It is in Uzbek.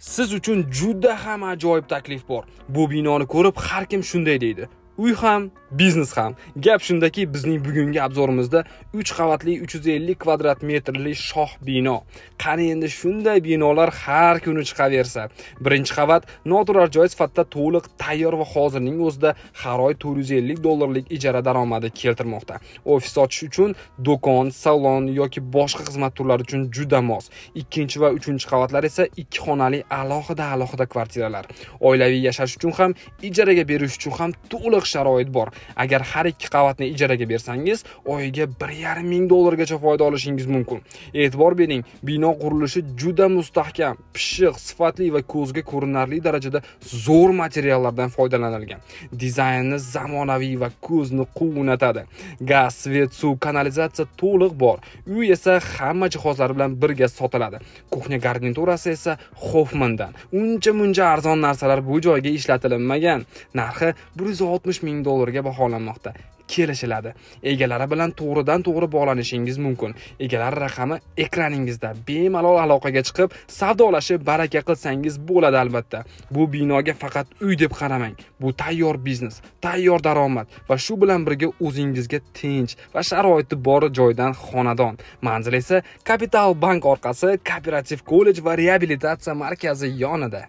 Siz uchun juda ham ajoyib taklif bor. Bu binoni ko'rib har kim shunday deydi. Uy ham, biznes ham. Gap shundaki, bizning bugungi obzorimizda 3 qavatli 350 kvadrat metrli shoh bino. Qani endi shunday binolar har kuni chiqaversa. Birinchi qavat noturar joy sifatida to'liq tayyor va hozirning o'zida har oy $450 ijara daromadi keltirmoqda. Ofis ochish uchun, do'kon, salon yoki boshqa xizmat turlari uchun juda mos. Ikkinchi va uchinchi qavatlar esa 2 xonali alohida kvartiralar. Oilaviy yashash uchun ham, ijaraga berish uchun ham to'liq sharoit bor. Agar har 2 qavatni ijaraga bersangiz, oyiga $1,500 gacha foyda olishingiz mumkin. E'tibor bering, bino qurilishi juda mustahkam, pishiq, sifatli va ko'zga ko'rinarli darajada zo'r materiallardan foydalanilgan. Dizaynni zamonaviy va ko'zni quvnatadi. Gaz, svet, suv, kanalizatsiya to'liq bor. Uy esa hamma jihozlari bilan birga sotiladi. Kuxnya garniturasi esa Hoffmandan. Uncha arzon narsalar bu joyga ishlatilinmagan. Narxi $160,000 ga baholanmoqda. Kelishiladi. Egalari bilan to'g'ridan-to'g'ri bog'lanishingiz mumkin. Egalar raqami ekraningizda. Bemalol aloqaga chiqib, savdolashib, baraka qilsangiz bo'ladi albatta. Bu binoga faqat uy deb qaramang. Bu tayyor biznes, tayyor daromad va shu bilan birga o'zingizga tinch va sharoiti bor joydan xonadon. Manzil esa Kapital bank orqasi, Kooperativ kollej va reabilitatsiya markazi yonida.